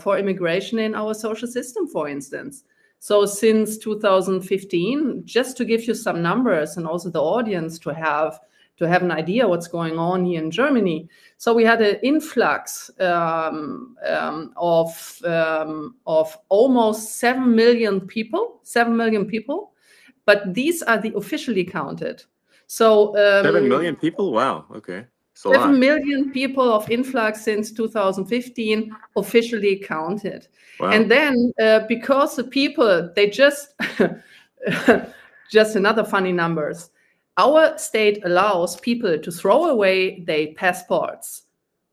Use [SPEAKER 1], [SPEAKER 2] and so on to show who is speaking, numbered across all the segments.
[SPEAKER 1] for immigration in our social system, for instance. So since 2015, just to give you some numbers and also the audience to have an idea what's going on here in Germany. So we had an influx of almost 7 million people, but these are the officially counted. So
[SPEAKER 2] 7 million people? Wow, okay.
[SPEAKER 1] 7 million people of influx since 2015 officially counted.
[SPEAKER 2] Wow.
[SPEAKER 1] And then because the people, they just another funny numbers. Our state allows people to throw away their passports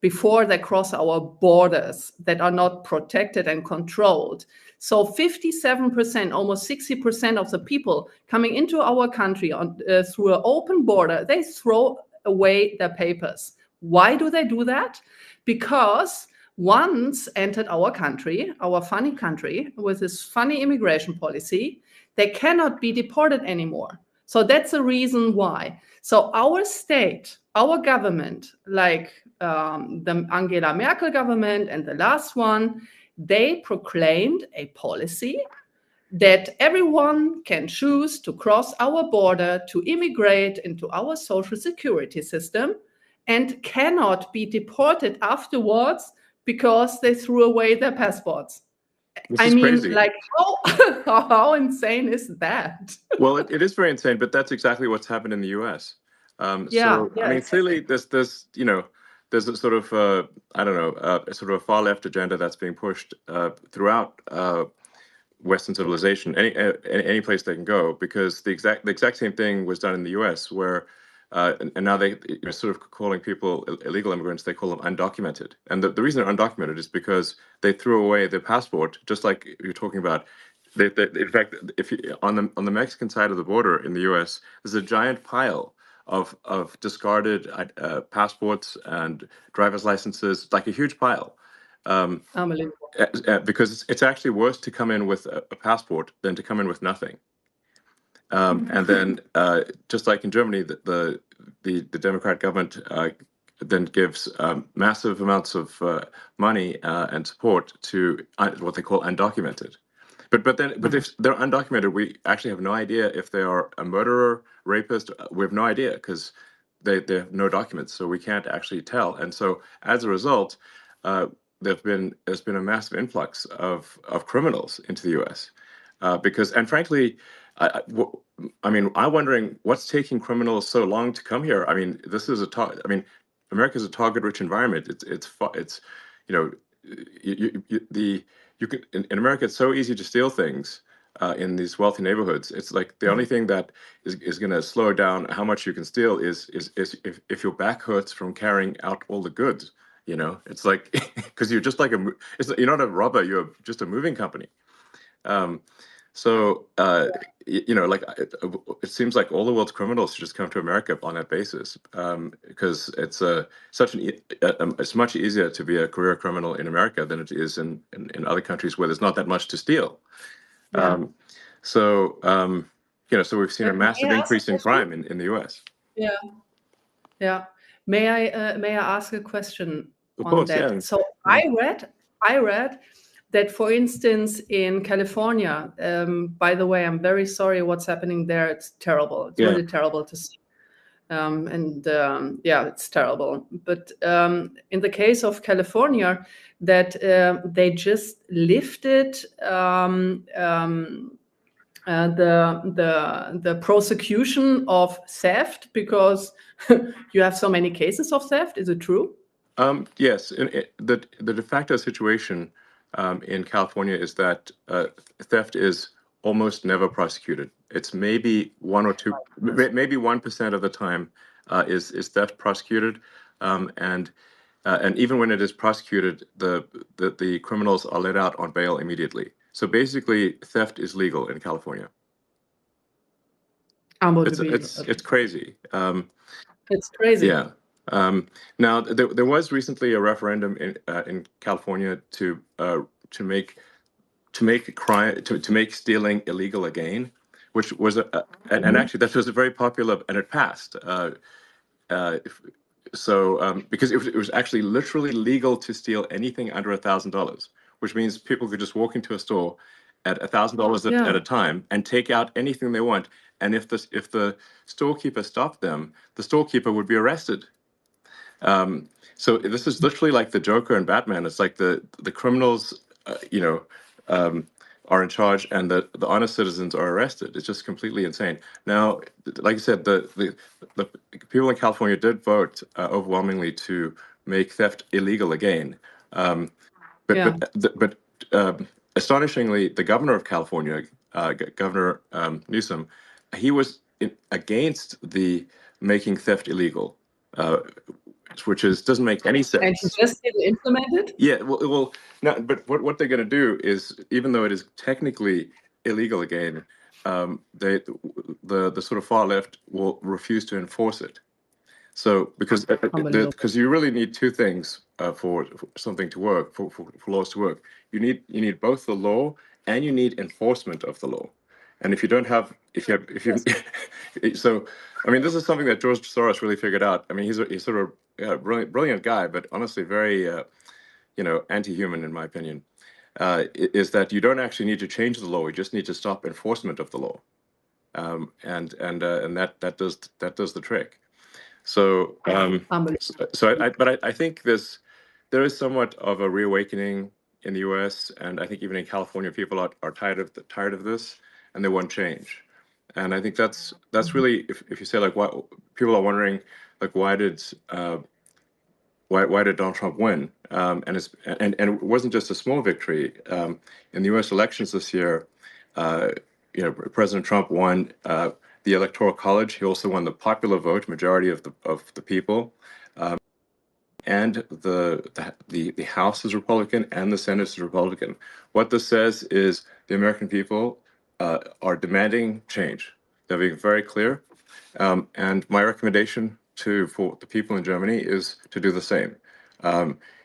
[SPEAKER 1] before they cross our borders that are not protected and controlled. So 57%, almost 60% of the people coming into our country through an open border, they throw away their papers. Why do they do that? Because once entered our country, our funny country, with this funny immigration policy, they cannot be deported anymore. So that's the reason why. So our state, our government, like the Angela Merkel government and the last one, they proclaimed a policy that everyone can choose to cross our border to immigrate into our social security system and cannot be deported afterwards because they threw away their passports.
[SPEAKER 2] This is crazy.
[SPEAKER 1] Like how insane is that?
[SPEAKER 2] Well, it is very insane, but that's exactly what's happened in the U.S. I mean, clearly there's a sort of a sort of a far left agenda that's being pushed throughout Western civilization, any place they can go, because the exact same thing was done in the U.S. where. And now they're sort of calling people illegal immigrants. They call them undocumented, and the reason they're undocumented is because they threw away their passport, just like you're talking about. In fact, if you, on the Mexican side of the border in the U.S., there's a giant pile of discarded passports and driver's licenses, like a huge pile.
[SPEAKER 1] Unbelievable.
[SPEAKER 2] Because it's actually worse to come in with a passport than to come in with nothing. And then, just like in Germany, the Democrat government then gives massive amounts of money and support to what they call undocumented. But if they're undocumented, we actually have no idea if they are a murderer, rapist. We have no idea because they have no documents, so we can't actually tell. And so, as a result, there's been a massive influx of criminals into the U.S. And frankly. I'm wondering what's taking criminals so long to come here. I mean, this is America's a target-rich environment. It's you can in America it's so easy to steal things in these wealthy neighborhoods. It's like the only thing that is going to slow down how much you can steal is if your back hurts from carrying out all the goods. It's like because you're just like you're not a robber. You're just a moving company. It seems like all the world's criminals should just come to America on that basis, because it's it's much easier to be a career criminal in America than it is in other countries where there's not that much to steal.
[SPEAKER 1] Yeah.
[SPEAKER 2] So we've seen a massive increase in crime in the U.S.
[SPEAKER 1] Yeah. May I ask a question
[SPEAKER 2] on
[SPEAKER 1] course,
[SPEAKER 2] that? Yeah.
[SPEAKER 1] So I read that, for instance, in California, by the way, I'm very sorry what's happening there. It's terrible. It's really terrible to see. It's terrible. But in the case of California, that they just lifted the prosecution of theft because you have so many cases of theft. Is it true?
[SPEAKER 2] Yes. The de facto situation in California is that theft is almost never prosecuted. It's maybe 1% of the time is theft prosecuted, and even when it is prosecuted, the criminals are let out on bail immediately. So basically, theft is legal in California. It's crazy.
[SPEAKER 1] It's crazy.
[SPEAKER 2] Yeah. Now there was recently a referendum in California to make stealing illegal again, which was and actually that was a very popular, and it passed. because it was actually literally legal to steal anything under $1,000, which means people could just walk into a store at $1,000 at a time and take out anything they want. And if the storekeeper stopped them, the storekeeper would be arrested. So this is literally like the Joker and Batman. It's like the criminals, are in charge, and the honest citizens are arrested. It's just completely insane. Now, like I said, the people in California did vote overwhelmingly to make theft illegal again. But astonishingly, the governor of California, Governor Newsom, he was against the making theft illegal, which doesn't make any sense.
[SPEAKER 1] And he just didn't implement it?
[SPEAKER 2] Yeah, well, no, but what they're going to do is, even though it is technically illegal again, the sort of far left will refuse to enforce it. So because you really need two things for something to work, for laws to work. You need both the law and you need enforcement of the law. And if you don't have, so I mean, this is something that George Soros really figured out. I mean, he's sort of a brilliant guy, but honestly very anti-human in my opinion. Is that you don't actually need to change the law; you just need to stop enforcement of the law, and that does the trick. So I think there is somewhat of a reawakening in the U.S. and I think even in California, people are tired of this and they want change. And I think that's really, if you say like, why people are wondering like, why did Donald Trump win? And it wasn't just a small victory. In the U.S. elections this year, President Trump won the Electoral College. He also won the popular vote, majority of the people, and the House is Republican and the Senate is Republican. What this says is the American people are demanding change. They're being very clear, and my recommendation for the people in Germany is to do the same.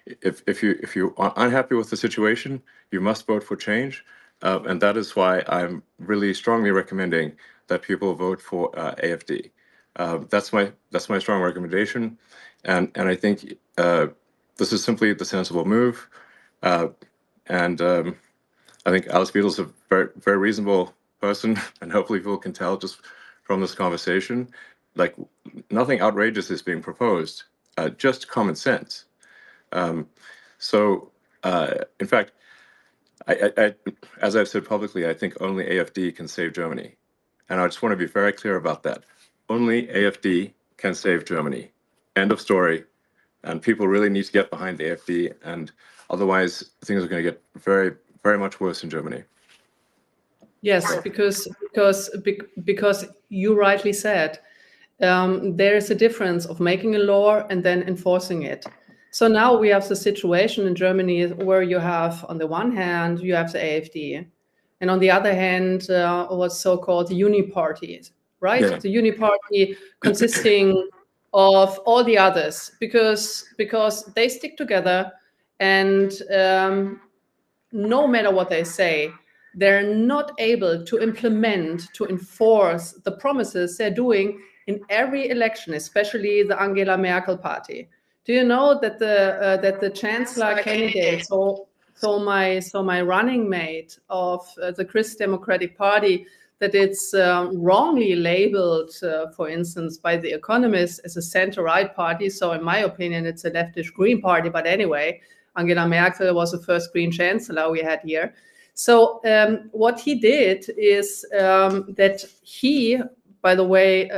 [SPEAKER 2] If you are unhappy with the situation, you must vote for change, and that is why I'm really strongly recommending that people vote for AFD. That's my strong recommendation, and I think this is simply the sensible move, and I think Alice Beadle's a very, very reasonable person, and hopefully people can tell just from this conversation, like nothing outrageous is being proposed, just common sense. In fact, I, as I've said publicly, I think only AFD can save Germany. And I just want to be very clear about that. Only AFD can save Germany. End of story. And people really need to get behind the AFD, and otherwise things are going to get very, very much worse in Germany.
[SPEAKER 1] Yes, because you rightly said, there is a difference of making a law and then enforcing it. So now we have the situation in Germany where you have, on the one hand, you have the AFD, and on the other hand, what's so-called the Uniparty, right? Yeah. The Uniparty consisting of all the others, because they stick together, and no matter what they say, they're not able to implement, to enforce the promises they're doing in every election, especially the Angela Merkel party. Do you know that the chancellor candidate, so my running mate of the Christ Democratic Party, that it's wrongly labeled, for instance, by The Economist as a center-right party. So in my opinion, it's a leftish Green party. But anyway, Angela Merkel was the first Green chancellor we had here. So what he did is that he, by the way,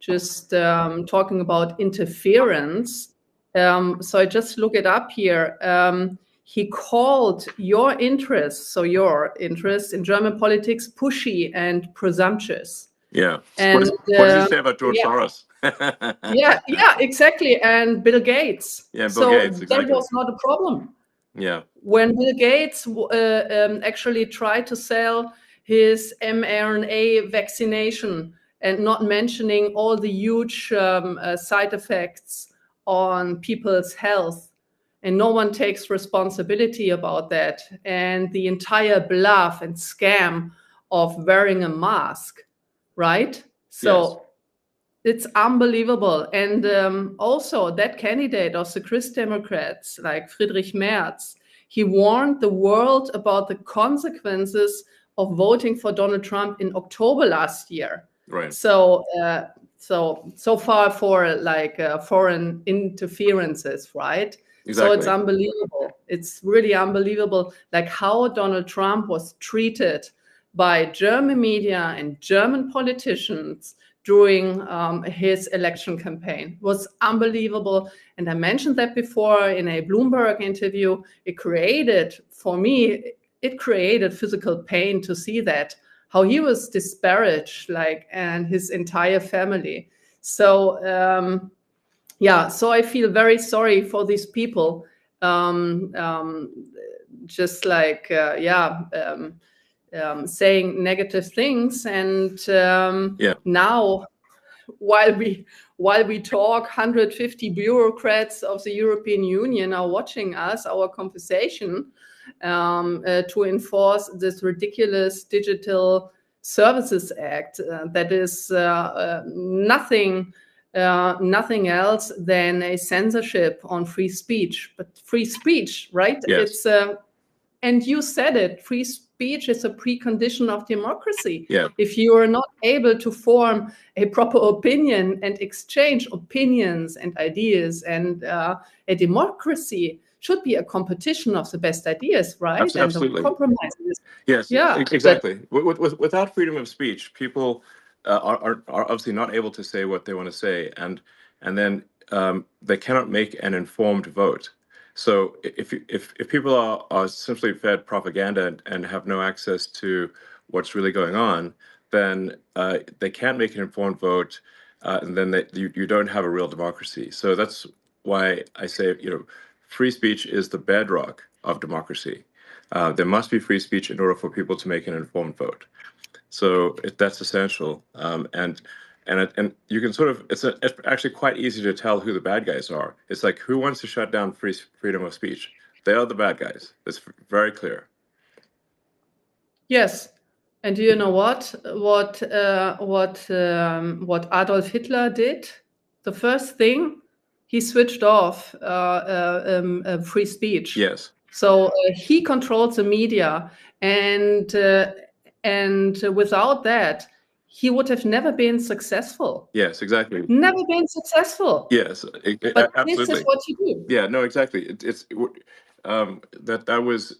[SPEAKER 1] just talking about interference, so I just look it up here. He called your interests in German politics, pushy and presumptuous.
[SPEAKER 2] Yeah. And what does he say about George Soros?
[SPEAKER 1] yeah, exactly. And Bill Gates.
[SPEAKER 2] Yeah, Bill Gates, exactly.
[SPEAKER 1] That was not a problem.
[SPEAKER 2] Yeah.
[SPEAKER 1] When Bill Gates actually tried to sell his mRNA vaccination, and not mentioning all the huge side effects on people's health, and no one takes responsibility about that, and the entire bluff and scam of wearing a mask, right? So It's unbelievable. And also that candidate of the Christ Democrats, like Friedrich Merz, he warned the world about the consequences of voting for Donald Trump in October last year.
[SPEAKER 2] Right.
[SPEAKER 1] So so far for like foreign interferences, right?
[SPEAKER 2] Exactly.
[SPEAKER 1] So it's unbelievable. It's really unbelievable, like how Donald Trump was treated by German media and German politicians during his election campaign. It was unbelievable. And I mentioned that before in a Bloomberg interview. It created, for me, it created physical pain to see that, how he was disparaged, like, and his entire family. So, yeah, so I feel very sorry for these people. Just like, saying negative things. And now, while we talk, 150 bureaucrats of the European Union are watching us, our conversation, to enforce this ridiculous Digital Services Act that is nothing else than a censorship on free speech. But free speech, right?
[SPEAKER 2] Yes.
[SPEAKER 1] It's and you said it, free speech is a precondition of democracy.
[SPEAKER 2] Yeah.
[SPEAKER 1] If you are not able to form a proper opinion and exchange opinions and ideas, and a democracy should be a competition of the best ideas, right?
[SPEAKER 2] Absolutely.
[SPEAKER 1] And the compromises.
[SPEAKER 2] Yes,
[SPEAKER 1] yeah,
[SPEAKER 2] exactly. Without freedom of speech, people are obviously not able to say what they want to say, and then they cannot make an informed vote. So if people are simply fed propaganda and have no access to what's really going on, then they can't make an informed vote, and then you don't have a real democracy. So that's why I say, free speech is the bedrock of democracy. There must be free speech in order for people to make an informed vote. So that's essential. And you can sort of, it's actually quite easy to tell who the bad guys are. It's like, who wants to shut down freedom of speech? They are the bad guys. It's very clear.
[SPEAKER 1] Yes. And do you know what Adolf Hitler did? The first thing, he switched off free speech.
[SPEAKER 2] Yes.
[SPEAKER 1] So he controls the media, and without that, he would have never been successful.
[SPEAKER 2] Yes, exactly.
[SPEAKER 1] Never been successful.
[SPEAKER 2] Yes,
[SPEAKER 1] But
[SPEAKER 2] absolutely.
[SPEAKER 1] this is what you do.
[SPEAKER 2] Yeah, no, exactly. That was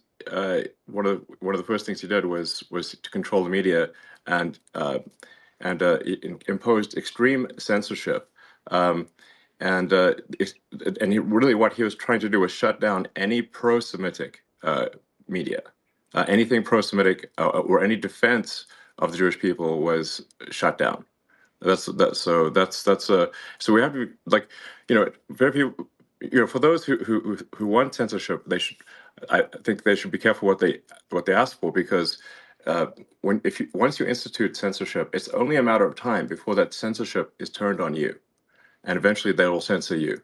[SPEAKER 2] one of the first things he did was to control the media and imposed extreme censorship. And what he was trying to do was shut down any pro-Semitic media, anything pro-Semitic or any defense of the Jewish people was shut down. So we have to, like, very few, for those who want censorship, I think they should be careful what they ask for, because once you institute censorship, it's only a matter of time before that censorship is turned on you, and eventually they will censor you,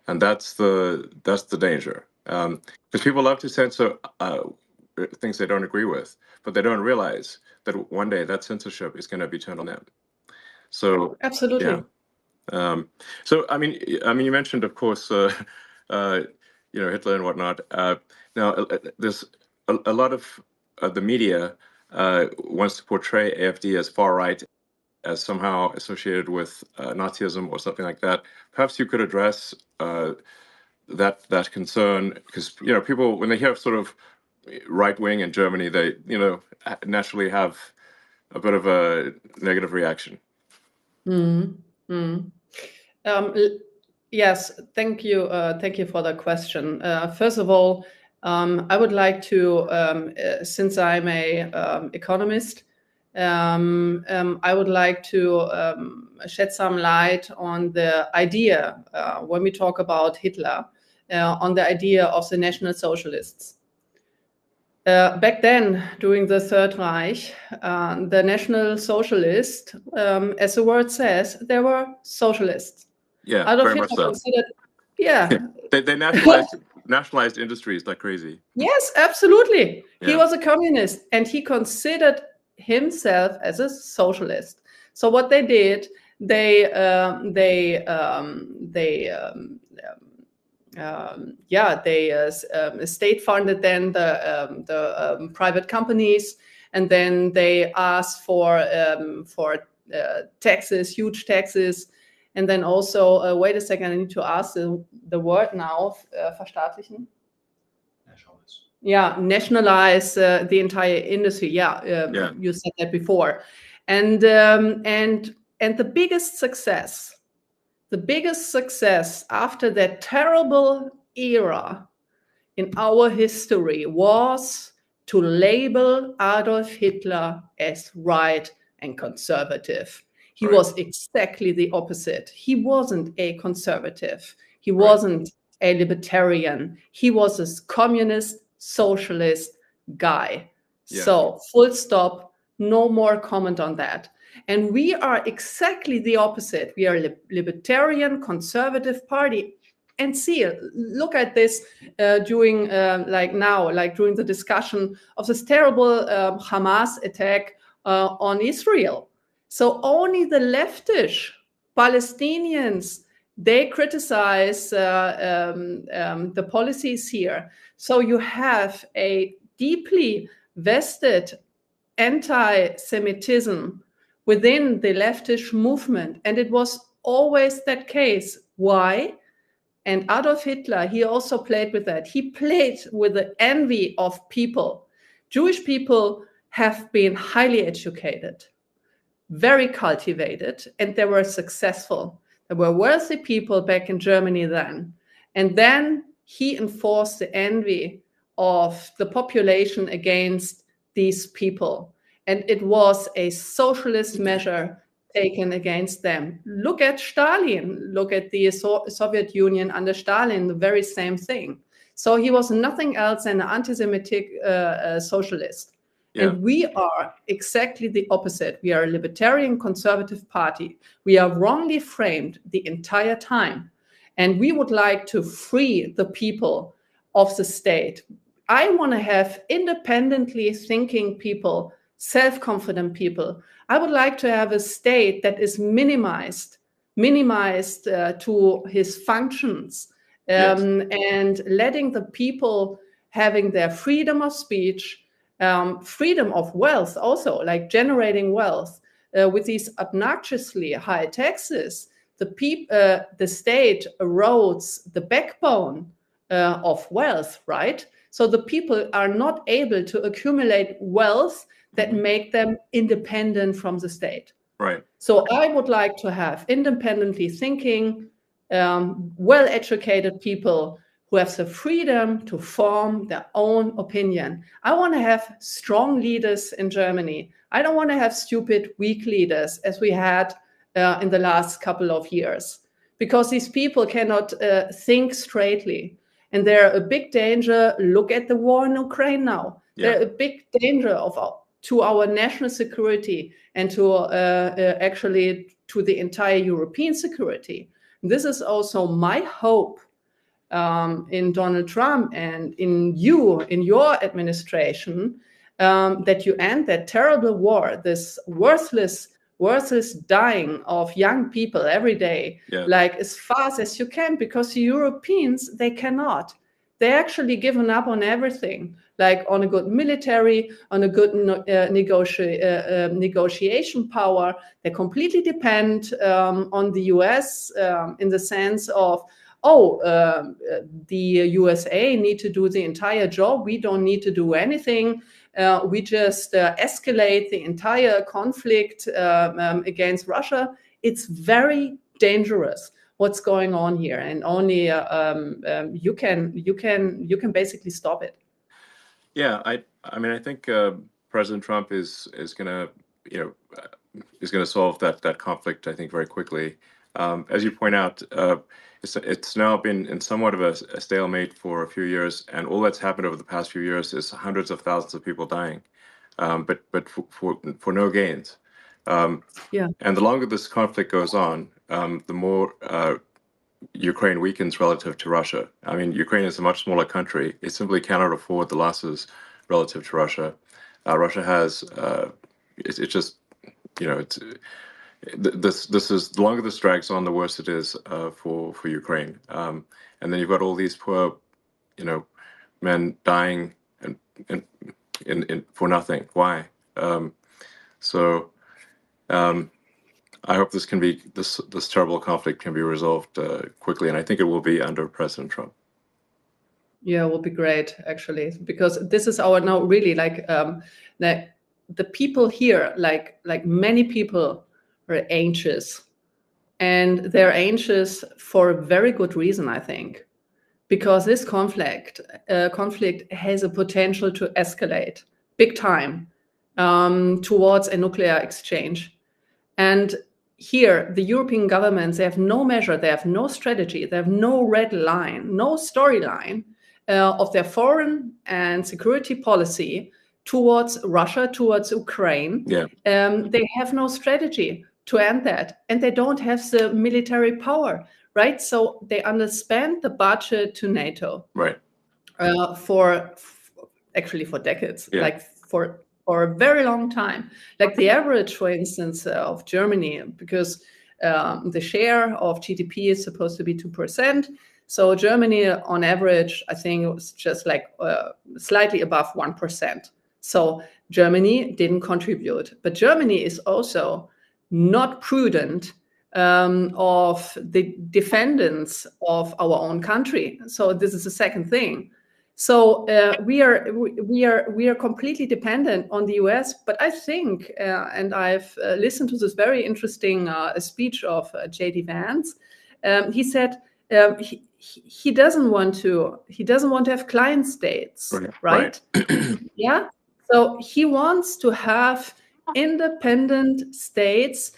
[SPEAKER 2] and that's the danger. Because people love to censor things they don't agree with, but they don't realize that one day that censorship is going to be turned on them. So
[SPEAKER 1] absolutely.
[SPEAKER 2] Yeah. So I mean, you mentioned, of course, Hitler and whatnot. Now, there's a lot of the media wants to portray AFD as far right, as somehow associated with Nazism or something like that. Perhaps you could address that concern, because people, when they hear sort of right wing in Germany, they naturally have a bit of a negative reaction.
[SPEAKER 1] Yes, thank you for the question. First of all, I would like to, since I'm a economist, I would like to shed some light on the idea, when we talk about Hitler, on the idea of the National Socialists. Back then, during the Third Reich, the National Socialists, as the word says, they were socialists.
[SPEAKER 2] Yeah,
[SPEAKER 1] Adolf
[SPEAKER 2] very much
[SPEAKER 1] Hitler
[SPEAKER 2] so.
[SPEAKER 1] considered, yeah.
[SPEAKER 2] They nationalized industries like crazy.
[SPEAKER 1] Yes, absolutely.
[SPEAKER 2] Yeah.
[SPEAKER 1] He was a communist, and he considered himself as a socialist. So what they did, they state funded then the private companies, and then they asked for taxes, huge taxes, and then also wait a second, I need to ask the word now, verstaatlichen. Yeah, nationalize the entire industry. Yeah, you said that before, and the biggest success after that terrible era in our history was to label Adolf Hitler as right and conservative. He was exactly the opposite. He wasn't a conservative. He wasn't a libertarian. He was a communist, socialist guy. Yeah. So full stop, no more comment on that. And we are exactly the opposite. We are a libertarian, conservative party. And see, look at this during during the discussion of this terrible Hamas attack on Israel. So only the leftish Palestinians, they criticize the policies here. So you have a deeply vested anti-Semitism within the leftish movement. And it was always that case. Why? And Adolf Hitler, he also played with that. He played with the envy of people. Jewish people have been highly educated, very cultivated, and they were successful. There were wealthy people back in Germany then. And then he enforced the envy of the population against these people. And it was a socialist measure taken against them. Look at Stalin. Look at the Soviet Union under Stalin, the very same thing. So he was nothing else than an anti-Semitic socialist. Yeah. And we are exactly the opposite. We are a libertarian conservative party. We are wrongly framed the entire time. And we would like to free the people of the state. I want to have independently thinking people, self-confident people. I would like to have a state that is minimized to his functions, and letting the people having their freedom of speech, freedom of wealth also, like generating wealth. With these obnoxiously high taxes, the state erodes the backbone of wealth, right? So the people are not able to accumulate wealth that make them independent from the state.
[SPEAKER 2] Right.
[SPEAKER 1] So I would like to have independently thinking, well-educated people who have the freedom to form their own opinion. I want to have strong leaders in Germany. I don't want to have stupid, weak leaders as we had in the last couple of years, because these people cannot think straightly. And they're a big danger. Look at the war in Ukraine now. Yeah. They're a big danger to our national security and to actually to the entire European security. This is also my hope in Donald Trump and in your administration, that you end that terrible war, this worthless dying of young people every day, like as fast as you can, because the Europeans, they cannot. They're actually given up on everything, like on a good military, on a good negotiation power. They completely depend on the US in the sense of, the USA need to do the entire job. We don't need to do anything. We just escalate the entire conflict against Russia. It's very dangerous what's going on here, and only you can basically stop it.
[SPEAKER 2] Yeah, I mean I think President Trump is going to solve that conflict, I think, very quickly. As you point out, it's now been in somewhat of a stalemate for a few years, and all that's happened over the past few years is hundreds of thousands of people dying, but for no gains. And the longer this conflict goes on, the more Ukraine weakens relative to Russia. I mean, Ukraine is a much smaller country. It simply cannot afford the losses relative to Russia. Russia has, it's just, this is, the longer this drags on, the worse it is for Ukraine. And then you've got all these poor, men dying and for nothing. Why? So I hope this terrible conflict can be resolved quickly, and I think it will be under President Trump.
[SPEAKER 1] Yeah, it will be great, actually, because this is our now really the people here, like many people are anxious, and they're anxious for a very good reason, I think, because this conflict has a potential to escalate big time towards a nuclear exchange. And here, the European governments, they have no measure, they have no strategy, they have no red line, no storyline of their foreign and security policy towards Russia, towards Ukraine.
[SPEAKER 2] Yeah.
[SPEAKER 1] They have no strategy to end that, and they don't have the military power, right? So they underspend the budget to NATO,
[SPEAKER 2] right?
[SPEAKER 1] For decades,
[SPEAKER 2] yeah.
[SPEAKER 1] like for a very long time. Like the average, for instance, of Germany, because the share of GDP is supposed to be 2%. So Germany, on average, I think it was just like slightly above 1%. So Germany didn't contribute. But Germany is also not prudent of the defendants of our own country. So this is the second thing. So we are completely dependent on the US. But I think, and I've listened to this very interesting speech of J.D. Vance. He said he doesn't want to have client states, right? Yeah. So he wants to have independent states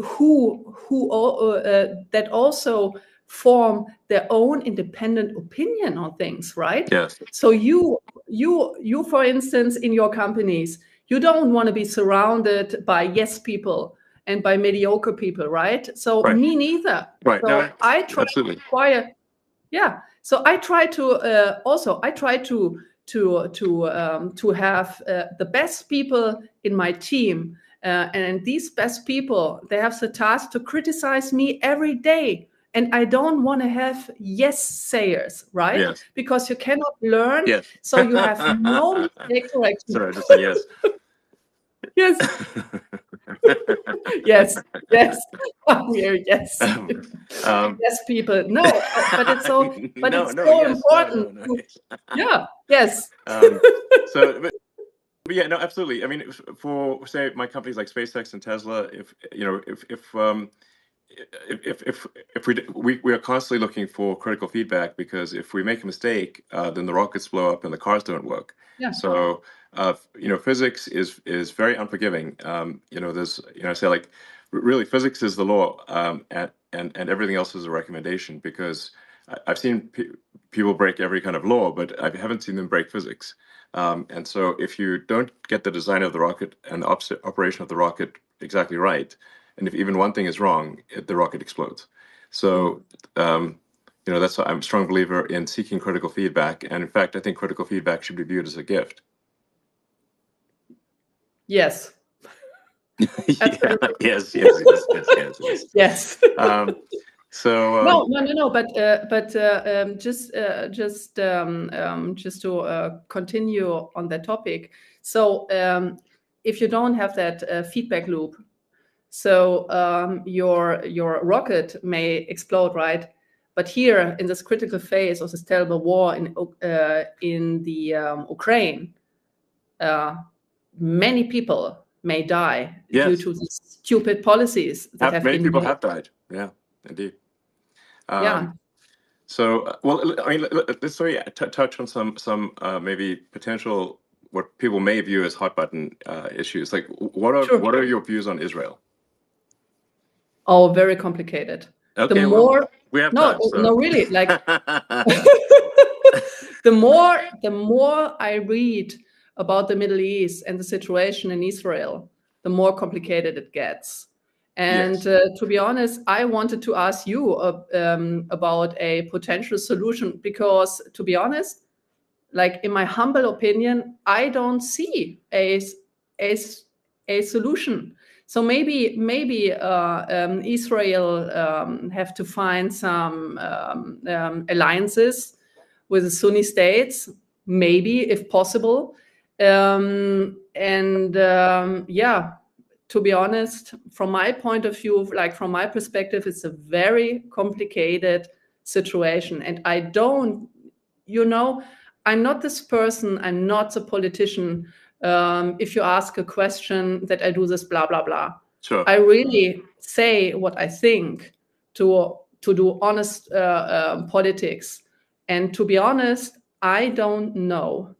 [SPEAKER 1] who that also form their own independent opinion on things, right?
[SPEAKER 2] Yes.
[SPEAKER 1] So you, for instance, in your companies, you don't want to be surrounded by yes people and by mediocre people, right? So me neither.
[SPEAKER 2] Right.
[SPEAKER 1] So
[SPEAKER 2] no,
[SPEAKER 1] I try
[SPEAKER 2] absolutely.
[SPEAKER 1] to acquire. Yeah. So I try to to have the best people in my team. And these best people, they have the task to criticize me every day. And I don't want to have yes sayers, right?
[SPEAKER 2] Yes.
[SPEAKER 1] Because you cannot learn.
[SPEAKER 2] Yes.
[SPEAKER 1] So you have no mistake correction.
[SPEAKER 2] Sorry, I just said yes.
[SPEAKER 1] Yes. yes. Yes. Yes. Yes, people. No, but it's so. But it's so important. Yeah. Yes.
[SPEAKER 2] But yeah, no, absolutely. I mean, for say my companies like SpaceX and Tesla, if we are constantly looking for critical feedback, because if we make a mistake, then the rockets blow up and the cars don't work.
[SPEAKER 1] Yeah.
[SPEAKER 2] So physics is very unforgiving. There's I say, like, really, physics is the law, and everything else is a recommendation, because I've seen people break every kind of law, but I haven't seen them break physics. And so if you don't get the design of the rocket and the operation of the rocket exactly right, and if even one thing is wrong, the rocket explodes. So, that's why I'm a strong believer in seeking critical feedback. And in fact, I think critical feedback should be viewed as a gift.
[SPEAKER 1] Yes.
[SPEAKER 2] Yes.
[SPEAKER 1] Yes.
[SPEAKER 2] So
[SPEAKER 1] no. But just to continue on that topic. So if you don't have that feedback loop, so your rocket may explode, right? But here in this critical phase of this terrible war in the Ukraine, many people may die due to these stupid policies that have
[SPEAKER 2] many
[SPEAKER 1] been
[SPEAKER 2] people
[SPEAKER 1] made.
[SPEAKER 2] have died. Yeah, indeed.
[SPEAKER 1] Yeah.
[SPEAKER 2] So, well, I mean, let's touch on some maybe potential, what people may view as hot button issues. Like, what are your views on Israel?
[SPEAKER 1] Oh, very complicated.
[SPEAKER 2] Okay, we have time. So.
[SPEAKER 1] No, really, like the more I read about the Middle East and the situation in Israel, the more complicated it gets. And to be honest, I wanted to ask you about a potential solution, because, to be honest, like, in my humble opinion, I don't see a solution. So maybe Israel have to find some alliances with the Sunni states, maybe if possible. Yeah, to be honest, from my point of view, like from my perspective, it's a very complicated situation. And I don't, I'm not this person, I'm not a politician. If you ask a question that I do this, blah, blah, blah.
[SPEAKER 2] Sure.
[SPEAKER 1] I really say what I think to do honest politics. And to be honest, I don't know.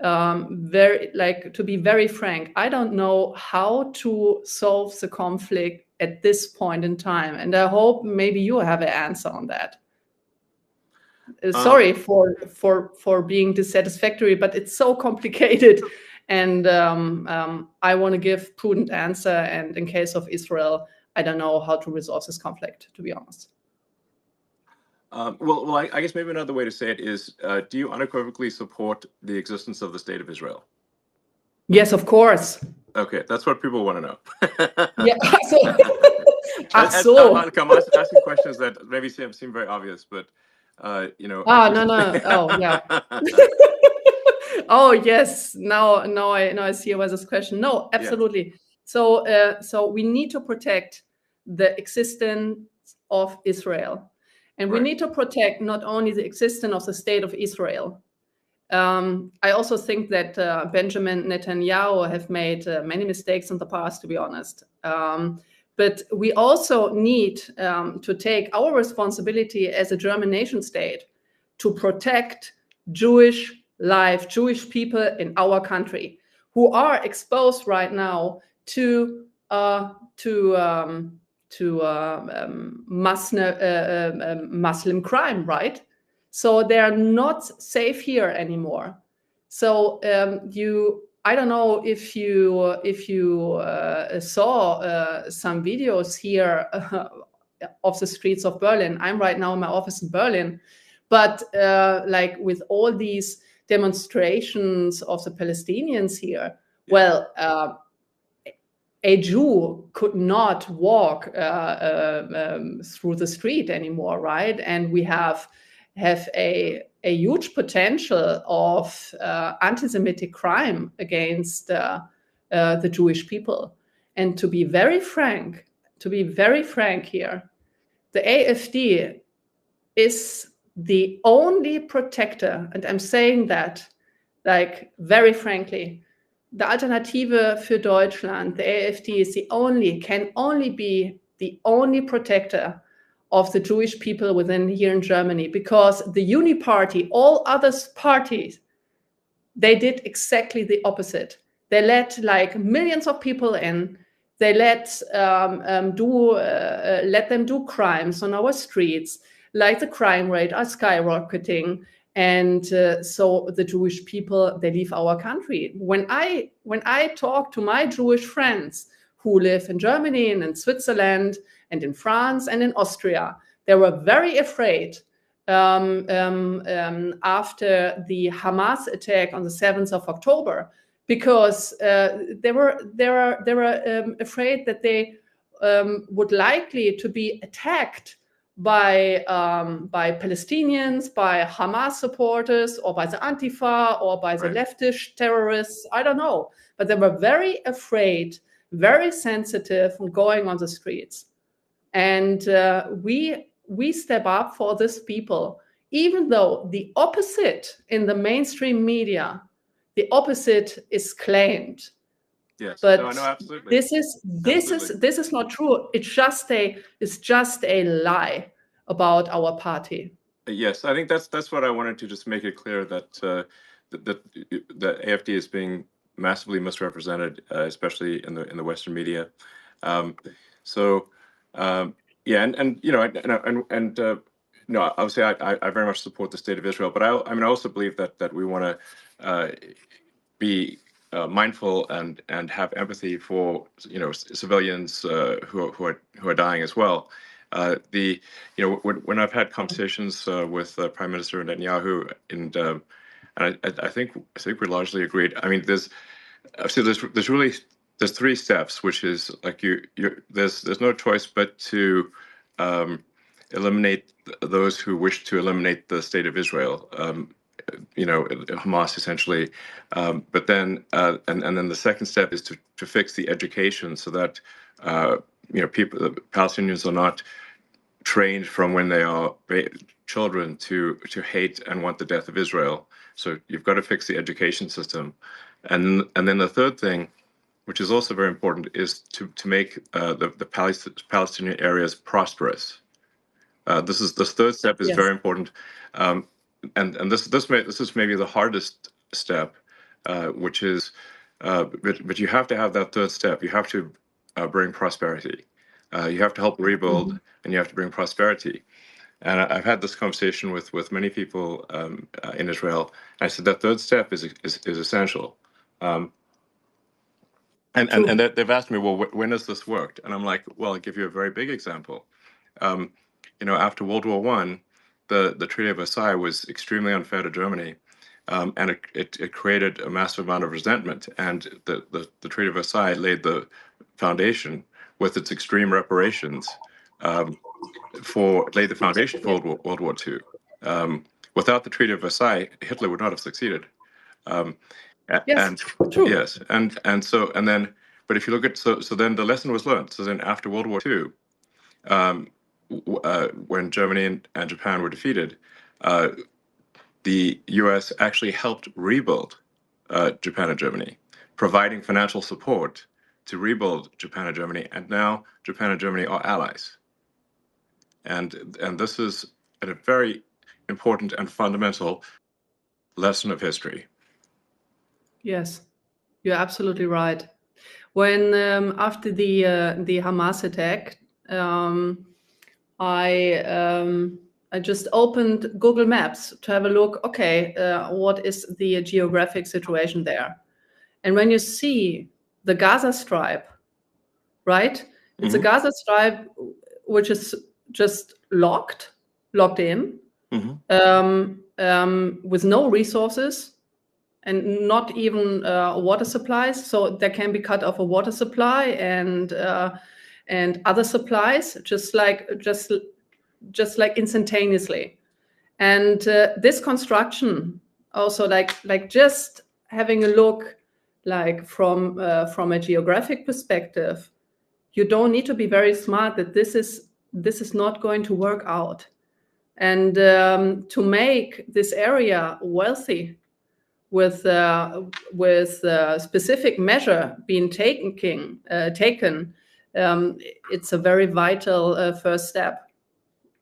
[SPEAKER 1] To be very frank, I don't know how to solve the conflict at this point in time, and I hope maybe you have an answer on that. Sorry for being dissatisfactory, but it's so complicated, and I want to give prudent answer. And in case of Israel, I don't know how to resolve this conflict, to be honest.
[SPEAKER 2] Well, I guess maybe another way to say it is, do you unequivocally support the existence of the state of Israel?
[SPEAKER 1] Yes, of course.
[SPEAKER 2] Okay, that's what people want to know.
[SPEAKER 1] Yeah.
[SPEAKER 2] I'm asking questions that maybe seem very obvious, but
[SPEAKER 1] no. Oh, yeah. Oh, yes. Now I see where this question. No, absolutely. Yeah. So we need to protect the existence of Israel, and we need to protect not only the existence of the state of Israel. I also think that Benjamin Netanyahu have made many mistakes in the past, to be honest. But we also need to take our responsibility as a German nation state to protect Jewish life, Jewish people in our country who are exposed right now to Muslim crime, right? So they are not safe here anymore. So I don't know if you saw some videos here of the streets of Berlin. I'm right now in my office in Berlin, but like with all these demonstrations of the Palestinians here, well, a Jew could not walk through the street anymore, right? And we have a huge potential of anti-Semitic crime against the Jewish people. And to be very frank here, the AFD is the only protector, and I'm saying that like very frankly, the Alternative für Deutschland, the AfD, can only be the only protector of the Jewish people within here in Germany, because the Uni-Party, all other parties, they did exactly the opposite. They let like millions of people in. They let them do crimes on our streets, like the crime rate are skyrocketing. And so the Jewish people, they leave our country. When I talk to my Jewish friends who live in Germany and in Switzerland and in France and in Austria, they were very afraid after the Hamas attack on the 7th of October, because they were afraid that they would likely to be attacked by Palestinians, by Hamas supporters, or by the Antifa, or by the leftist terrorists. I don't know. But they were very afraid, very sensitive on going on the streets. And we step up for these people, even though the opposite in the mainstream media, the opposite is claimed.
[SPEAKER 2] Yes,
[SPEAKER 1] but
[SPEAKER 2] no, absolutely.
[SPEAKER 1] This is not true. It's just a lie about our party.
[SPEAKER 2] Yes, I think that's what I wanted to just make it clear, that that AFD is being massively misrepresented, especially in the Western media. Yeah, obviously I very much support the state of Israel, but I also believe that we want to be mindful and have empathy for civilians who are dying as well. When I've had conversations with Prime Minister Netanyahu, and I think we're largely agreed. I mean, there's really there's 3 steps, which is like there's no choice but to eliminate those who wish to eliminate the state of Israel. Hamas essentially, but then and then the second step is to fix the education so that people, the Palestinians, are not trained from when they are children to hate and want the death of Israel. So you've got to fix the education system, and then the third thing, which is also very important, is to make the Palestinian areas prosperous. This third step is very important, and this is maybe the hardest step, which is, but you have to have that third step. You have to bring prosperity. You have to help rebuild, and you have to bring prosperity. And I've had this conversation with many people in Israel. I said that third step is essential. And they've asked me, well, when has this worked? And I'm like, well, I'll give you a very big example. After World War I, the Treaty of Versailles was extremely unfair to Germany, and it created a massive amount of resentment. And the Treaty of Versailles laid the foundation with its extreme reparations laid the foundation for World War II. Without the Treaty of Versailles, Hitler would not have succeeded.
[SPEAKER 1] Yes, true.
[SPEAKER 2] Yes, and then, but if you look at so then the lesson was learned. So then after World War II, when Germany and Japan were defeated, the U.S. actually helped rebuild Japan and Germany, providing financial support to rebuild Japan and Germany, and now Japan and Germany are allies. And this is a very important and fundamental lesson of history.
[SPEAKER 1] Yes, you're absolutely right. When after the Hamas attack, I just opened Google Maps to have a look. Okay, what is the geographic situation there? And when you see the Gaza Strip, right? It's a Gaza Strip which is just locked in, with no resources and not even water supplies. So there can be cut off a water supply and other supplies, just like instantaneously. And this construction also, like just having a look, like from a geographic perspective, you don't need to be very smart that this is not going to work out. And to make this area wealthy with specific measure being taken, it's a very vital first step.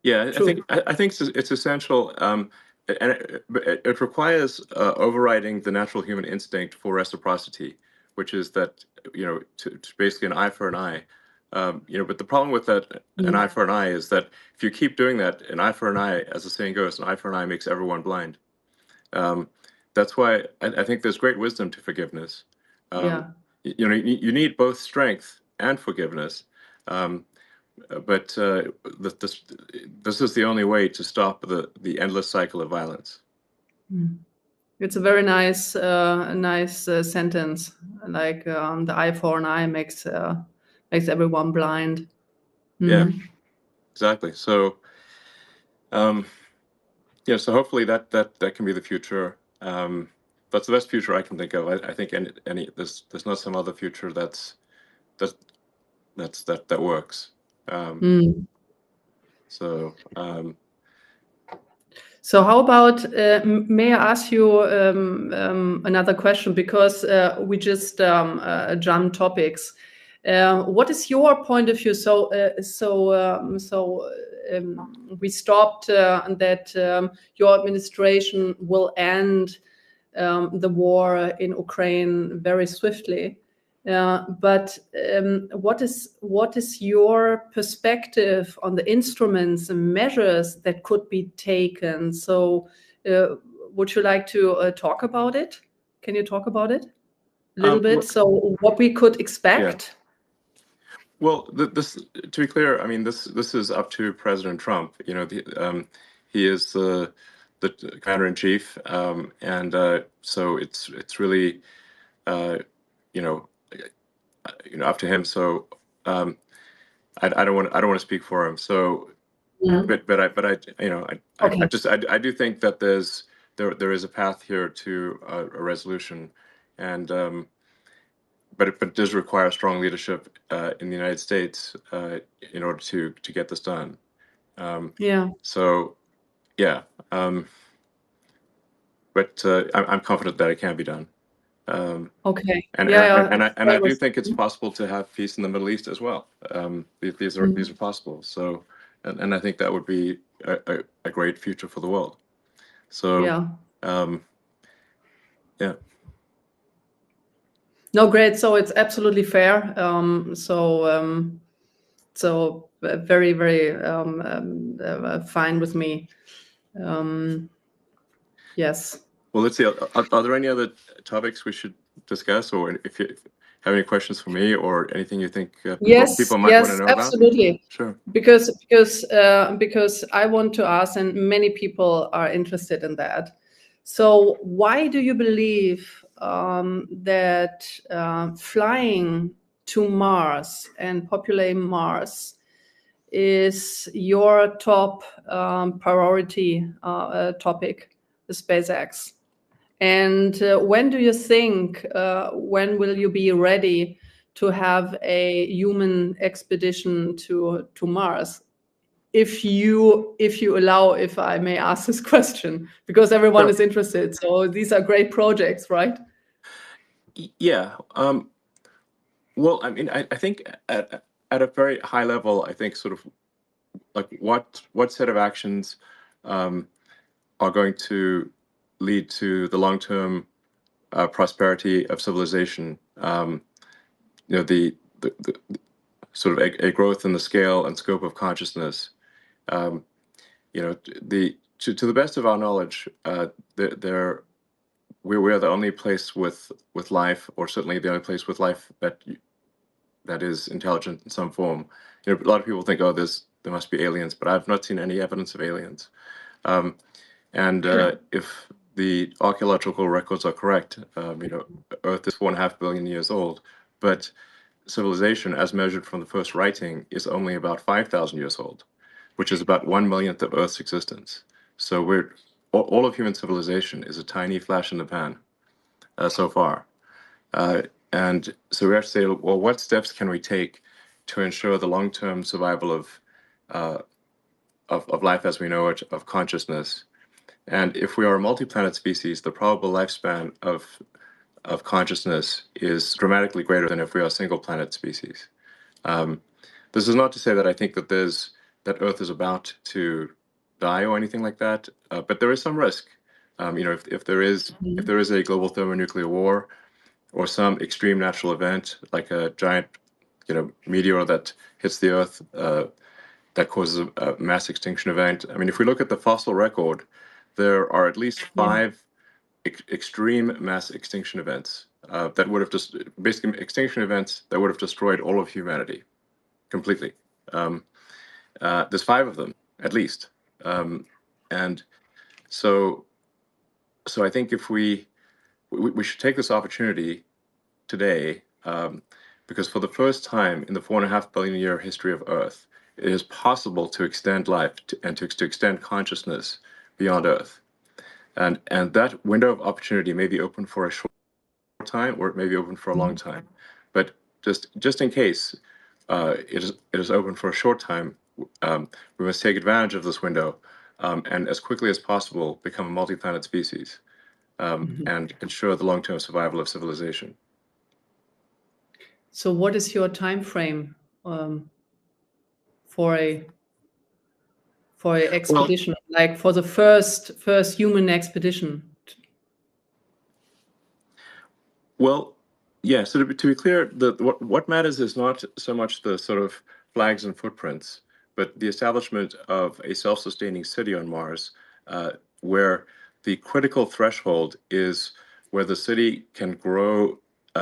[SPEAKER 2] Yeah, I think it's essential, and it requires overriding the natural human instinct for reciprocity, which is that to basically an eye for an eye. But the problem with that, an eye for an eye, is that if you keep doing that, an eye for an eye, as the saying goes, an eye for an eye makes everyone blind. That's why I think there's great wisdom to forgiveness. You need both strength and forgiveness, but this is the only way to stop the endless cycle of violence.
[SPEAKER 1] It's a very nice sentence. Like the eye for an eye makes everyone blind.
[SPEAKER 2] Yeah, exactly. So, so hopefully that can be the future. That's the best future I can think of. I think there's not some other future that works.
[SPEAKER 1] So how about, may I ask you another question, because we just jumped topics. What is your point of view? We stopped that your administration will end the war in Ukraine very swiftly. But what is your perspective on the instruments and measures that could be taken? So would you like to talk about it? Can you talk about it a little bit? So what we could expect?
[SPEAKER 2] Yeah. Well, this, to be clear, I mean, this is up to President Trump. He is the commander-in-chief, and so it's really, up to him. So I don't want to speak for him. So, but I I do think that there is a path here to a resolution, and but it does require strong leadership in the United States in order to get this done. So, yeah. But I'm confident that it can be done.
[SPEAKER 1] Okay.
[SPEAKER 2] And I do think it's possible to have peace in the Middle East as well. These are possible. So, and I think that would be a great future for the world. So, yeah.
[SPEAKER 1] No, great. So it's absolutely fair. So very, very fine with me. Yes.
[SPEAKER 2] Well, let's see. Are there any other topics we should discuss, or if you have any questions for me, or anything you think people might want to know
[SPEAKER 1] absolutely.
[SPEAKER 2] about? Sure.
[SPEAKER 1] Because I want to ask, and many people are interested in that. So why do you believe that flying to Mars and populating Mars is your top priority topic, the SpaceX? And when do you think, when will you be ready to have a human expedition to Mars? If you allow, if I may ask this question, because everyone is interested. So these are great projects, right?
[SPEAKER 2] Yeah. Well, I mean, I think at a very high level, I think sort of like what set of actions are going to lead to the long-term prosperity of civilization. The sort of a growth in the scale and scope of consciousness. To the best of our knowledge, we are the only place with life, or certainly the only place with life that is intelligent in some form. A lot of people think, oh, there must be aliens, but I've not seen any evidence of aliens. If the archaeological records are correct, Earth is 4.5 billion years old, but civilization, as measured from the first writing, is only about 5,000 years old, which is about 1/1,000,000th of Earth's existence. So all of human civilization is a tiny flash in the pan so far. And so we have to say, well, what steps can we take to ensure the long-term survival of life as we know it, of consciousness? And if we are a multi-planet species, the probable lifespan of consciousness is dramatically greater than if we are a single planet species. This is not to say that I think that Earth is about to die or anything like that, but there is some risk. If there is a global thermonuclear war, or some extreme natural event like a giant, meteor that hits the Earth that causes a mass extinction event. I mean, if we look at the fossil record, there are at least 5 extreme mass extinction events that would have just basically extinction events that would have destroyed all of humanity completely. There's 5 of them at least, and so I think if we should take this opportunity today, because for the first time in the 4.5 billion year history of Earth, it is possible to extend life and to extend consciousness beyond Earth. And that window of opportunity may be open for a short time, or it may be open for a long time. But just in case it is open for a short time, we must take advantage of this window and as quickly as possible become a multi-planet species and ensure the long-term survival of civilization.
[SPEAKER 1] So what is your time frame for a expedition, like for the first human expedition?
[SPEAKER 2] Well, yeah. So to be clear, what matters is not so much the sort of flags and footprints, but the establishment of a self-sustaining city on Mars, where the critical threshold is where the city can grow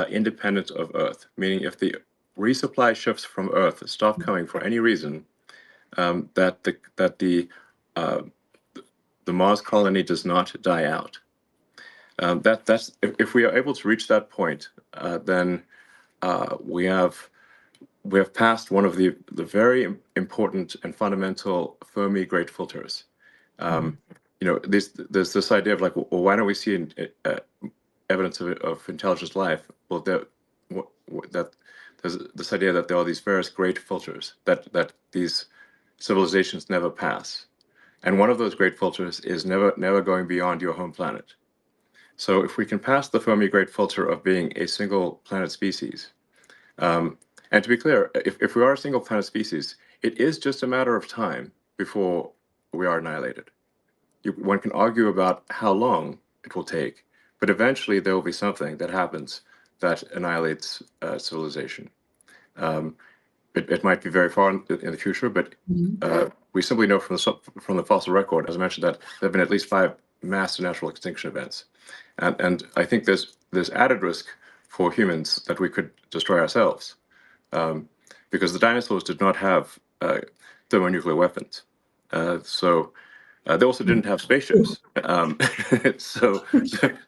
[SPEAKER 2] independent of Earth. Meaning, if the resupply ships from Earth stop coming for any reason, that the Mars colony does not die out. That's if we are able to reach that point, then we have passed one of the very important and fundamental Fermi great filters. There's this idea of like, well, why don't we see evidence of intelligent life? Well, that there's this idea that there are these various great filters that these civilizations never pass, and one of those great filters is never going beyond your home planet. So if we can pass the Fermi great filter of being a single planet species, and to be clear, if we are a single planet species, it is just a matter of time before we are annihilated. One can argue about how long it will take, but eventually there will be something that happens that annihilates civilization. It might be very far in the future, but we simply know from the fossil record, as I mentioned, that there have been at least 5 mass natural extinction events, and I think there's added risk for humans that we could destroy ourselves, because the dinosaurs did not have thermonuclear weapons, so they also didn't have spaceships. So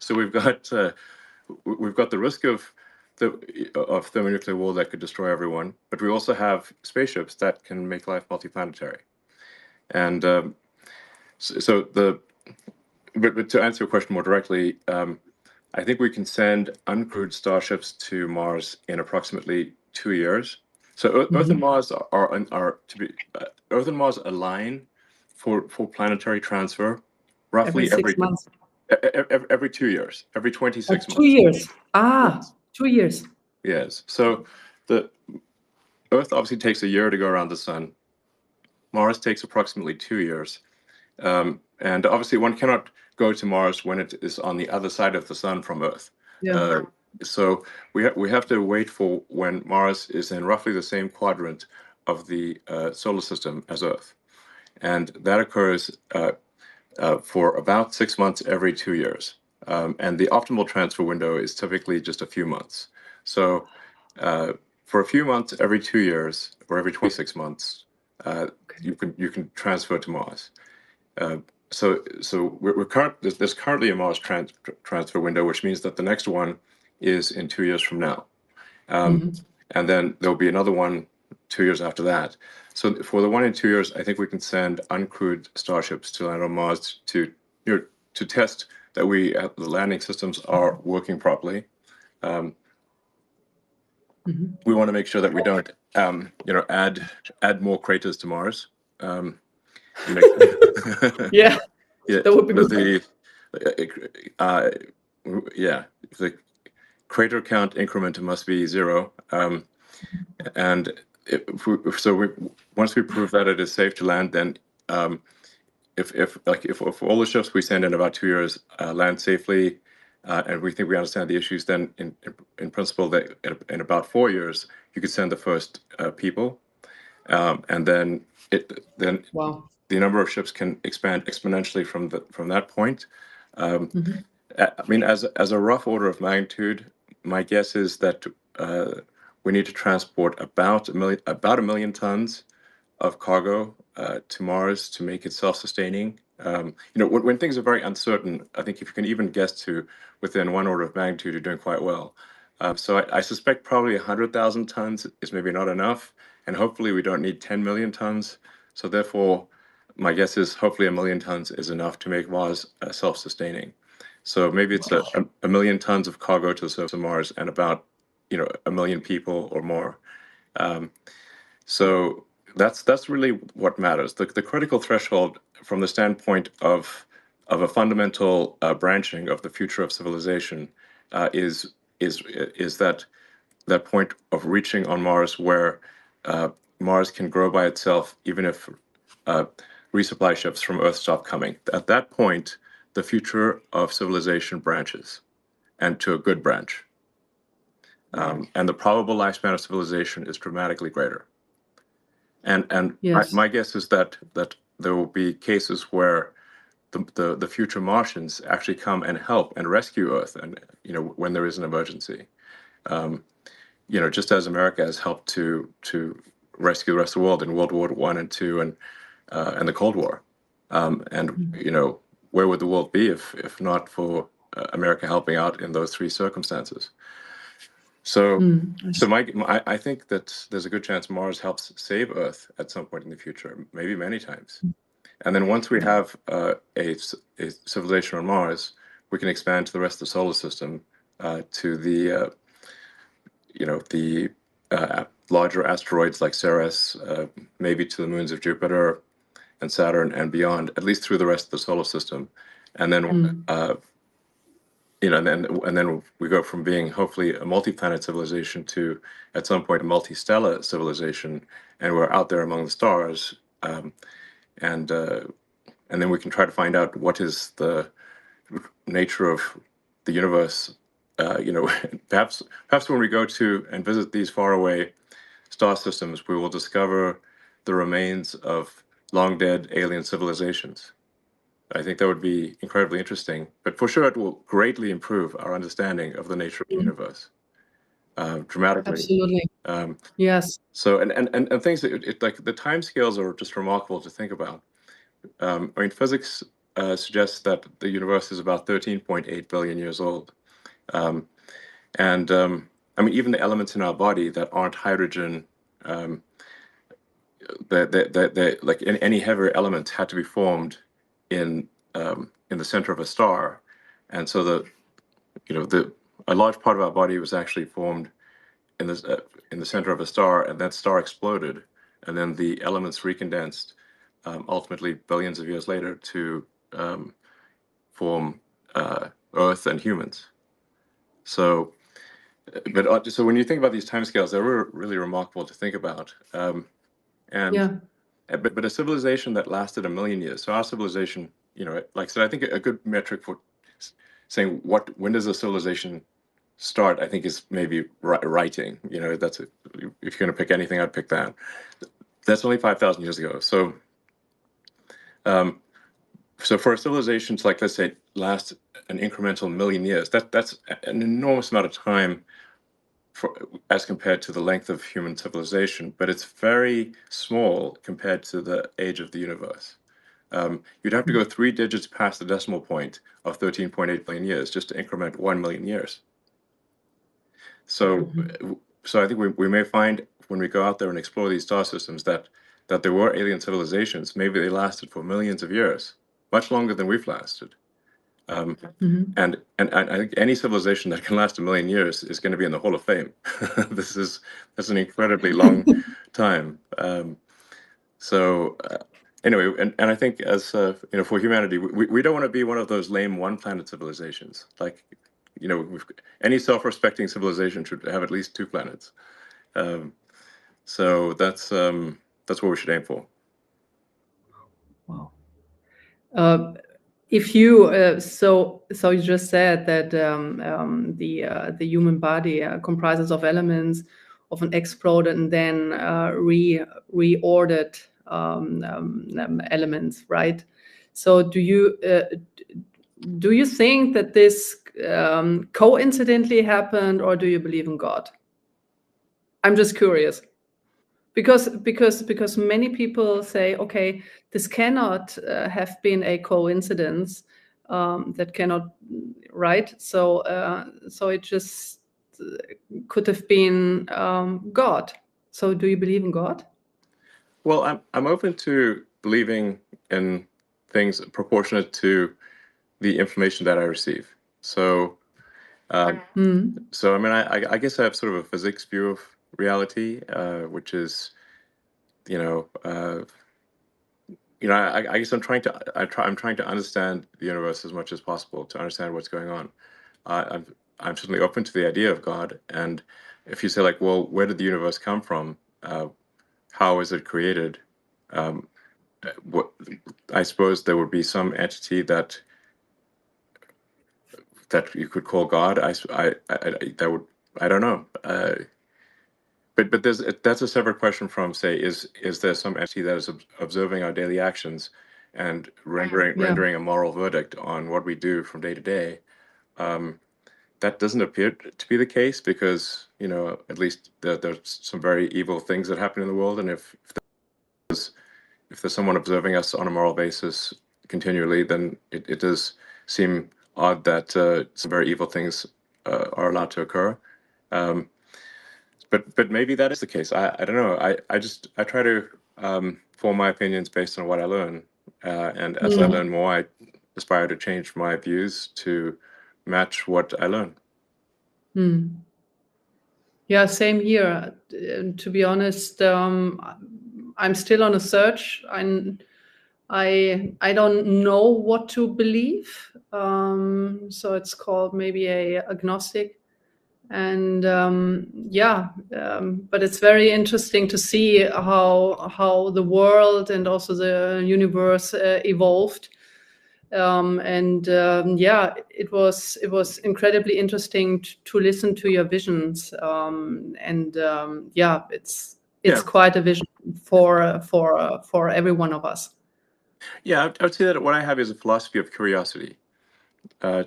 [SPEAKER 2] we've got the risk of thermonuclear war that could destroy everyone, but we also have spaceships that can make life multiplanetary. And but to answer your question more directly, I think we can send uncrewed starships to Mars in approximately 2 years. So Earth and Mars Earth and Mars align for planetary transfer roughly
[SPEAKER 1] every 6 months.
[SPEAKER 2] Every 2 years, every 26 months.
[SPEAKER 1] 2 years.
[SPEAKER 2] Yes.
[SPEAKER 1] 2 years.
[SPEAKER 2] Yes. So the Earth obviously takes a year to go around the sun. Mars takes approximately 2 years. And obviously one cannot go to Mars when it is on the other side of the sun from Earth.
[SPEAKER 1] Yeah.
[SPEAKER 2] So we have to wait for when Mars is in roughly the same quadrant of the solar system as Earth. And that occurs for about 6 months every 2 years. And the optimal transfer window is typically just a few months. So for a few months every 2 years or every 26 months, you can transfer to Mars. So there's currently a Mars transfer window, which means that the next one is in 2 years from now, and then there'll be another one 2 years after that. So for the one in 2 years, I think we can send uncrewed starships to land on Mars to test that the landing systems are working properly. We want to make sure that we don't add more craters to Mars.
[SPEAKER 1] Yeah,
[SPEAKER 2] yeah,
[SPEAKER 1] that would be good.
[SPEAKER 2] The crater count increment must be 0, and once we prove that it is safe to land, then if all the ships we send in about 2 years land safely, and we think we understand the issues, then in principle that in about 4 years you could send the first people, and then
[SPEAKER 1] Wow.
[SPEAKER 2] the number of ships can expand exponentially from that point. I mean, as a rough order of magnitude, my guess is that we need to transport about a million tons of cargo to Mars to make it self-sustaining. When things are very uncertain, I think if you can even guess to within one order of magnitude, you're doing quite well. So I suspect probably 100,000 tons is maybe not enough, and hopefully we don't need 10 million tons. So therefore, my guess is hopefully 1 million tons is enough to make Mars self-sustaining. So maybe it's a million tons of cargo to the surface of Mars and about 1 million people or more. So that's really what matters. The critical threshold from the standpoint of a fundamental branching of the future of civilization is that point of reaching on Mars where Mars can grow by itself, even if resupply ships from Earth stop coming. At that point, the future of civilization branches, and to a good branch. And the probable lifespan of civilization is dramatically greater. And
[SPEAKER 1] Yes.
[SPEAKER 2] my guess is that there will be cases where the future Martians actually come and help and rescue Earth, and when there is an emergency. Just as America has helped to rescue the rest of the world in World War I and II and the Cold War. Where would the world be if not for America helping out in those 3 circumstances? So,
[SPEAKER 1] I
[SPEAKER 2] so
[SPEAKER 1] see.
[SPEAKER 2] I think that there's a good chance Mars helps save Earth at some point in the future, maybe many times. And then once we have a civilization on Mars, we can expand to the rest of the solar system, to the the larger asteroids like Ceres, maybe to the moons of Jupiter and Saturn and beyond, at least through the rest of the solar system. And then and then we go from being hopefully a multi-planet civilization to at some point a multi-stellar civilization, and we're out there among the stars, and then we can try to find out what is the nature of the universe. Perhaps when we go to and visit these faraway star systems, we will discover the remains of long dead alien civilizations. I think that would be incredibly interesting, but for sure it will greatly improve our understanding of the nature of the universe, dramatically.
[SPEAKER 1] Absolutely. Yes.
[SPEAKER 2] So and things that like the time scales are just remarkable to think about. I mean, physics suggests that the universe is about 13.8 billion years old, and I mean, even the elements in our body that aren't hydrogen, that like any heavier element had to be formed in the center of a star, and so a large part of our body was actually formed in the center of a star, and that star exploded, and then the elements recondensed, ultimately billions of years later to form Earth and humans. So, so when you think about these timescales, they're really remarkable to think about. And but a civilization that lasted 1 million years. So our civilization, like I said, I think a good metric for saying when does a civilization start, I think, is maybe writing. That's if you're going to pick anything, I'd pick that. That's only 5,000 years ago. So, so for a civilization to, like, let's say, last an incremental 1 million years, that's an enormous amount of time as compared to the length of human civilization, but it's very small compared to the age of the universe. You'd have to go 3 digits past the decimal point of 13.8 billion years just to increment 1 million years. So, so I think we may find when we go out there and explore these star systems that there were alien civilizations. Maybe they lasted for millions of years, much longer than we've lasted. And I think any civilization that can last 1 million years is going to be in the Hall of Fame. That's an incredibly long time. So anyway, and I think as for humanity, we don't want to be one of those lame one-planet civilizations. Like, any self-respecting civilization should have at least 2 planets. So that's what we should aim for.
[SPEAKER 1] Wow. If you so you just said that the human body comprises of elements of an exploded and then reordered elements, right? So do you think that this coincidentally happened, or do you believe in God? I'm just curious. Because many people say, okay, this cannot have been a coincidence. That cannot, right? So it just could have been God. So do you believe in God?
[SPEAKER 2] Well, I'm open to believing in things proportionate to the information that I receive. So, so I mean, I guess I have sort of a physics view of reality, which is, I guess I'm trying to understand the universe as much as possible to understand what's going on. I'm certainly open to the idea of God, and if you say, like, well, where did the universe come from? How is it created? What I suppose there would be some entity that you could call God. I don't know. But that's a separate question from, say, is there some entity that is observing our daily actions and rendering a moral verdict on what we do from day to day? That doesn't appear to be the case, because at least there's some very evil things that happen in the world, and if there's someone observing us on a moral basis continually, then it does seem odd that some very evil things are allowed to occur. But maybe that is the case. I don't know. I try to form my opinions based on what I learn, and as I learn more, I aspire to change my views to match what I learn.
[SPEAKER 1] Yeah, same here. To be honest, I'm still on a search. I don't know what to believe. So it's called maybe a agnostic. And but it's very interesting to see how the world and also the universe evolved. It was incredibly interesting to listen to your visions. It's quite a vision for every one of us.
[SPEAKER 2] Yeah, I would say that what I have is a philosophy of curiosity.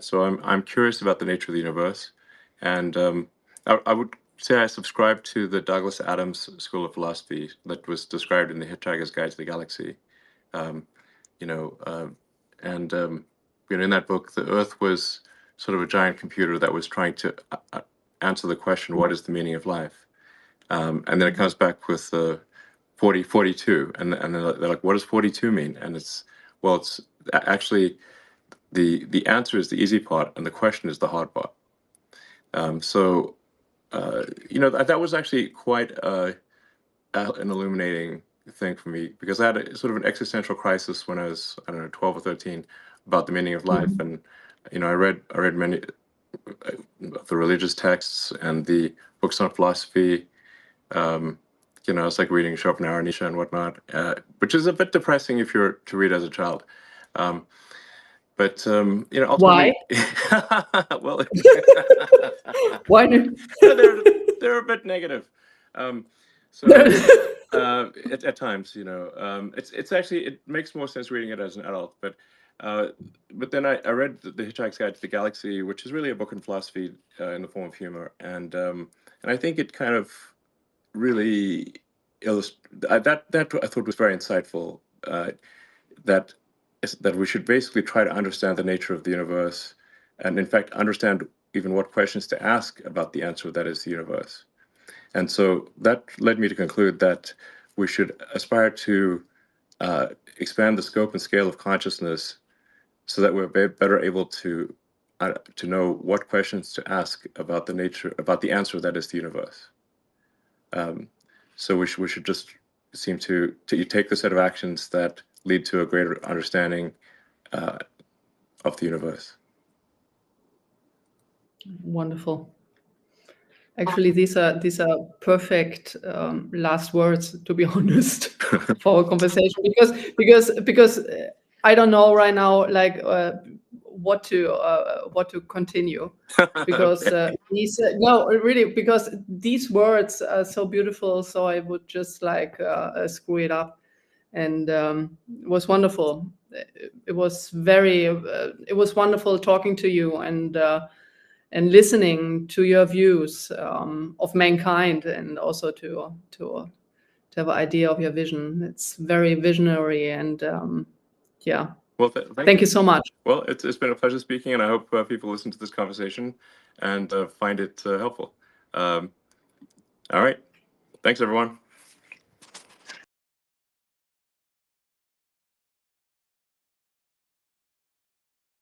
[SPEAKER 2] So I'm curious about the nature of the universe, and I would say I subscribe to the Douglas Adams school of philosophy that was described in The Hitchhiker's Guide to the Galaxy. In that book, the Earth was sort of a giant computer that was trying to answer the question, what is the meaning of life? And then it comes back with 42, and they're like, what does 42 mean? And it's actually the answer is the easy part, and the question is the hard part. That was actually quite an illuminating thing for me, because I had a sort of an existential crisis when I was, I don't know, 12 or 13, about the meaning of life. And I read many of the religious texts and the books on philosophy. It's like reading Schopenhauer, Nietzsche, and whatnot, which is a bit depressing if you're to read as a child. Ultimately,
[SPEAKER 1] why?
[SPEAKER 2] Well,
[SPEAKER 1] Why?
[SPEAKER 2] They're a bit negative. At times, it's actually, it makes more sense reading it as an adult. But then I read the Hitchhiker's Guide to the Galaxy, which is really a book in philosophy in the form of humor, and I think it kind of really that I thought was very insightful. That we should basically try to understand the nature of the universe, and in fact understand even what questions to ask about the answer that is the universe. And so that led me to conclude that we should aspire to expand the scope and scale of consciousness, so that we're better able to know what questions to ask about the answer that is the universe. So we should just seem to take the set of actions that lead to a greater understanding of the universe.
[SPEAKER 1] Wonderful. Actually, these are perfect last words, to be honest, for our conversation, because I don't know right now, like what to continue, because because these words are so beautiful. So I would just like screw it up, and it was wonderful. It was wonderful talking to you, and listening to your views of mankind, and also to have an idea of your vision. It's very visionary, and
[SPEAKER 2] Well,
[SPEAKER 1] thank you so much.
[SPEAKER 2] Well, it's been a pleasure speaking, and I hope people listen to this conversation and find it helpful. All right. Thanks, everyone.